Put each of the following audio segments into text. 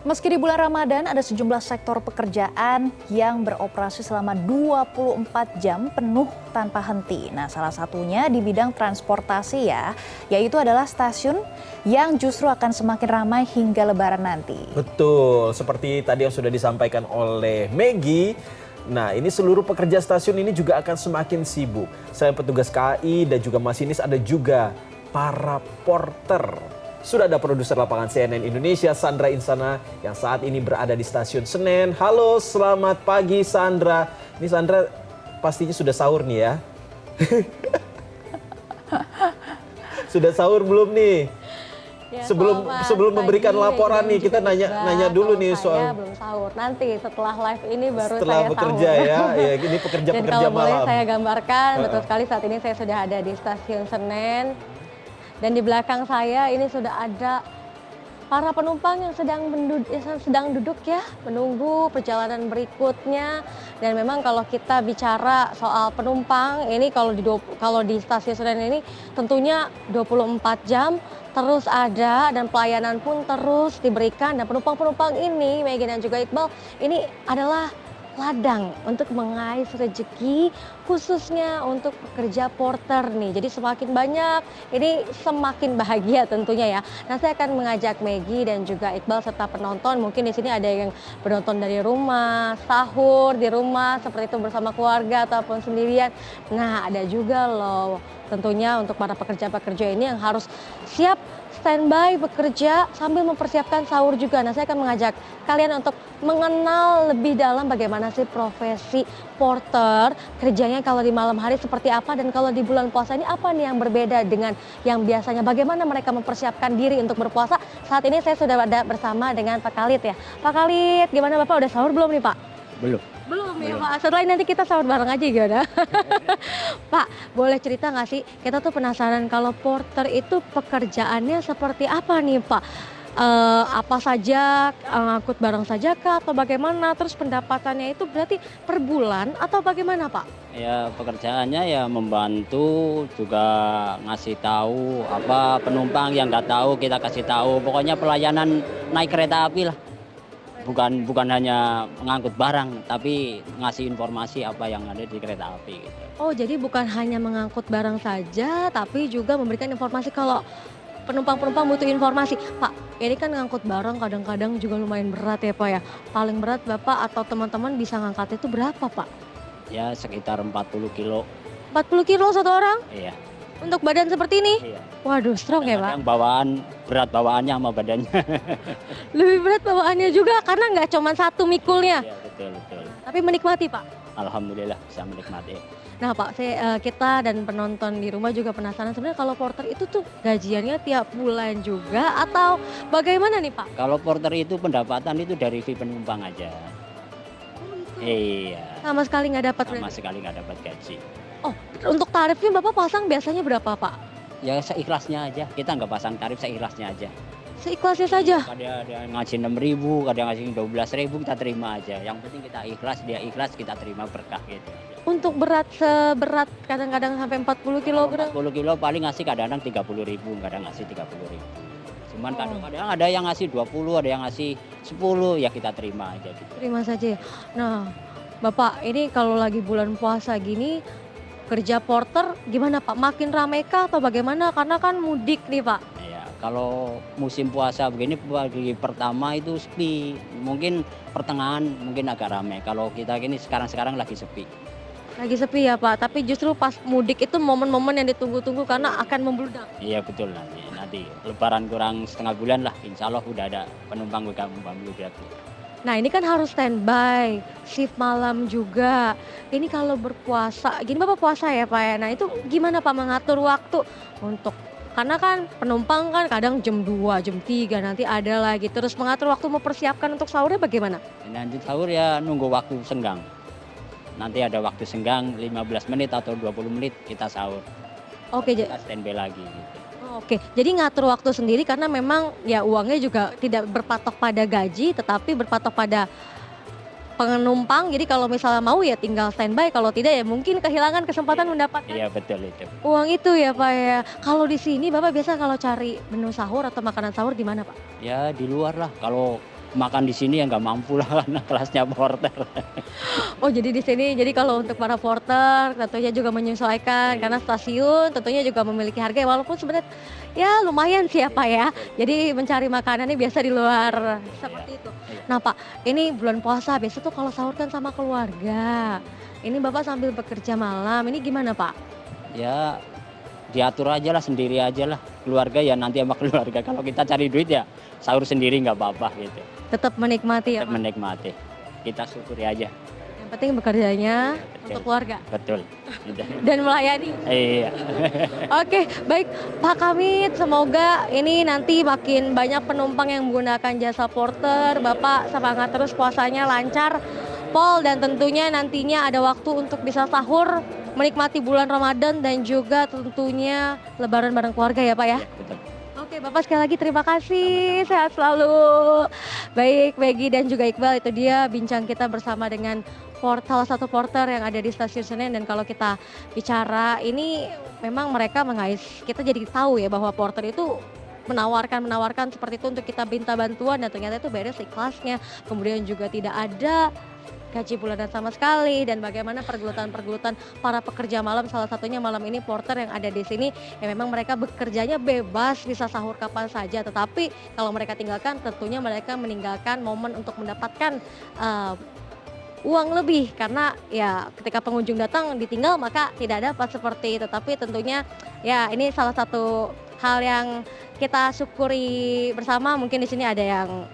Meski di bulan Ramadan ada sejumlah sektor pekerjaan yang beroperasi selama 24 jam penuh tanpa henti. Nah, salah satunya di bidang transportasi ya, yaitu adalah stasiun yang justru akan semakin ramai hingga Lebaran nanti. Betul, seperti tadi yang sudah disampaikan oleh Maggie. Nah, ini seluruh pekerja stasiun ini juga akan semakin sibuk. Selain petugas KAI dan juga masinis, ada juga para porter. Sudah ada produser lapangan CNN Indonesia, Sandra Insana, yang saat ini berada di Stasiun Senen. Halo, selamat pagi Sandra. Ini Sandra pastinya sudah sahur nih ya. Sudah sahur belum nih? Ya, sebelum memberikan laporan nih, kita nanya dulu nih soal. Saya belum sahur. Nanti setelah live ini baru setelah saya bekerja sahur. ya, ini pekerja-pekerja Dan kalau boleh malam. saya gambarkan, betul sekali saat ini saya sudah ada di Stasiun Senen. Dan di belakang saya ini sudah ada para penumpang yang sedang duduk ya, menunggu perjalanan berikutnya. Dan memang kalau kita bicara soal penumpang, ini kalau di Stasiun Senen ini tentunya 24 jam terus ada dan pelayanan pun terus diberikan. Dan penumpang-penumpang ini, Maggie dan juga Iqbal, ini adalah ladang untuk mengais rezeki khususnya untuk pekerja porter nih. Jadi semakin banyak, ini semakin bahagia tentunya ya. Nah, saya akan mengajak Maggie dan juga Iqbal serta penonton. Mungkin di sini ada yang penonton dari rumah, sahur di rumah seperti itu bersama keluarga ataupun sendirian. Nah, ada juga loh tentunya untuk para pekerja-pekerja ini yang harus siap standby bekerja sambil mempersiapkan sahur juga. Nah, saya akan mengajak kalian untuk mengenal lebih dalam bagaimana sih profesi porter, kerjanya kalau di malam hari seperti apa, dan kalau di bulan puasa ini apa nih yang berbeda dengan yang biasanya, bagaimana mereka mempersiapkan diri untuk berpuasa. Saat ini saya sudah ada bersama dengan Pak Khalid ya. Pak Khalid, gimana Bapak, udah sahur belum nih Pak? Belum ya Pak, setelah ini nanti kita sahur bareng aja gimana? Pak, boleh cerita nggak sih, kita tuh penasaran kalau porter itu pekerjaannya seperti apa nih Pak? Apa saja, ngangkut barang saja kah atau bagaimana? Terus pendapatannya itu berarti per bulan atau bagaimana Pak? Ya, pekerjaannya ya membantu, juga ngasih tahu apa penumpang yang nggak tahu kita kasih tahu. Pokoknya pelayanan naik kereta api lah. Bukan hanya mengangkut barang, tapi ngasih informasi apa yang ada di kereta api gitu. Oh, jadi bukan hanya mengangkut barang saja, tapi juga memberikan informasi kalau penumpang-penumpang butuh informasi. Pak, ini kan ngangkut barang kadang-kadang juga lumayan berat ya Pak ya. Paling berat Bapak atau teman-teman bisa ngangkat itu berapa Pak? Ya sekitar 40 kilo. 40 kilo satu orang? Iya. Untuk badan seperti ini? Iya. Waduh, strong ya Pak? Kadang berat bawaannya sama badannya. Lebih berat bawaannya juga karena nggak cuma satu mikulnya. Iya, betul. Tapi menikmati Pak? Alhamdulillah bisa menikmati. Nah Pak, kita dan penonton di rumah juga penasaran sebenarnya kalau porter itu tuh gajiannya tiap bulan juga atau bagaimana nih Pak? Kalau porter itu pendapatan itu dari fee penumpang aja. Iya. Sama sekali nggak dapat Sama berarti? sekali nggak dapat gaji. Oh, untuk tarifnya Bapak pasang biasanya berapa Pak? Ya seikhlasnya aja, kita nggak pasang tarif, seikhlasnya aja. Seikhlasnya saja? Ada yang ngasih 6.000, ada yang ngasih 12.000, kita terima aja. Yang penting kita ikhlas, dia ikhlas, kita terima berkah gitu aja. Untuk seberat kadang-kadang sampai 40 kilogram? 40 kilo paling ngasih kadang-kadang 30.000, kadang ngasih 30.000. Cuman kadang-kadang ada yang ngasih 20, ada yang ngasih 10, ya kita terima aja gitu. Terima saja ya. Nah, Bapak, ini kalau lagi bulan puasa gini, kerja porter gimana Pak? Makin ramai kah atau bagaimana? Karena kan mudik nih Pak. Ya, kalau musim puasa begini pagi pertama itu sepi. Mungkin pertengahan mungkin agak ramai. Kalau kita gini sekarang lagi sepi. Lagi sepi ya Pak, tapi justru pas mudik itu momen-momen yang ditunggu-tunggu karena akan membludak. Iya betul, nanti lebaran kurang setengah bulan lah, insya Allah udah ada penumpang membludak. Nah ini kan harus standby, shift malam juga. Ini kalau berpuasa, gini Bapak puasa ya Pak ya, nah itu gimana Pak mengatur waktu untuk, karena kan penumpang kan kadang jam 2, jam 3 nanti ada lagi. Terus mengatur waktu mempersiapkan untuk sahurnya bagaimana? Lanjut sahur ya nunggu waktu senggang. Nanti ada waktu senggang 15 menit atau 20 menit kita sahur. Oke, kita standby lagi gitu. Oke, jadi ngatur waktu sendiri karena memang ya uangnya juga tidak berpatok pada gaji tetapi berpatok pada penumpang. Jadi kalau misalnya mau ya tinggal standby, kalau tidak ya mungkin kehilangan kesempatan mendapatkan Iya betul itu. uang itu ya Pak ya. Kalau di sini Bapak biasa kalau cari menu sahur atau makanan sahur di mana Pak? Ya di luar lah. Kalau makan di sini ya nggak mampu lah karena kelasnya porter. Oh jadi di sini, jadi kalau untuk para porter tentunya juga menyesuaikan karena stasiun tentunya juga memiliki harga ya, walaupun sebenarnya ya lumayan sih ya Pak ya. Jadi mencari makanannya biasa di luar seperti itu. Nah Pak, ini bulan puasa biasa tuh kalau sahur kan sama keluarga. Ini Bapak sambil bekerja malam, ini gimana Pak? Ya diatur aja lah, sendiri aja lah. Keluarga ya nanti sama keluarga. Kalau kita cari duit ya sahur sendiri nggak apa-apa gitu. Tetap menikmati ya Tetap Pak? menikmati. Kita syukuri aja. Yang penting bekerjanya untuk keluarga Betul. Gitu. dan melayani. Iya. Oke, baik Pak Kamit, semoga ini nanti makin banyak penumpang yang menggunakan jasa porter. Bapak semangat terus puasanya lancar, Pol, dan tentunya nantinya ada waktu untuk bisa sahur, menikmati bulan Ramadan dan juga tentunya lebaran bareng keluarga ya Pak ya. Betul. Oke, Bapak sekali lagi terima kasih, sehat selalu. Baik, Maggie dan juga Iqbal, itu dia bincang kita bersama dengan salah satu porter yang ada di Stasiun Senen. Dan kalau kita bicara ini memang mereka mengais, kita jadi tahu ya bahwa porter itu menawarkan seperti itu untuk kita minta bantuan dan ternyata itu beres ikhlasnya. Kemudian juga tidak ada gaji bulanan sama sekali, dan bagaimana pergelutan para pekerja malam, salah satunya malam ini porter yang ada di sini ya memang mereka bekerjanya bebas, bisa sahur kapan saja, tetapi kalau mereka tinggalkan tentunya mereka meninggalkan momen untuk mendapatkan uang lebih, karena ya ketika pengunjung datang ditinggal maka tidak dapat seperti itu. Tapi tentunya ya ini salah satu hal yang kita syukuri bersama. Mungkin di sini ada yang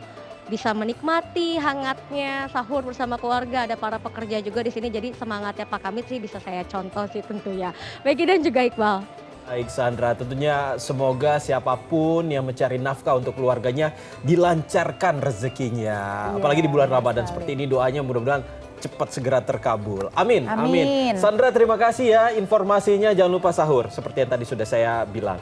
bisa menikmati hangatnya sahur bersama keluarga, ada para pekerja juga di sini, jadi semangatnya Pak Kamit sih bisa saya contoh sih tentunya. Maggie dan juga Iqbal. Baik Sandra, tentunya semoga siapapun yang mencari nafkah untuk keluarganya dilancarkan rezekinya. Apalagi di bulan Ramadan seperti ini, doanya mudah-mudahan cepat segera terkabul. Amin, amin. Sandra terima kasih ya informasinya, jangan lupa sahur seperti yang tadi sudah saya bilang.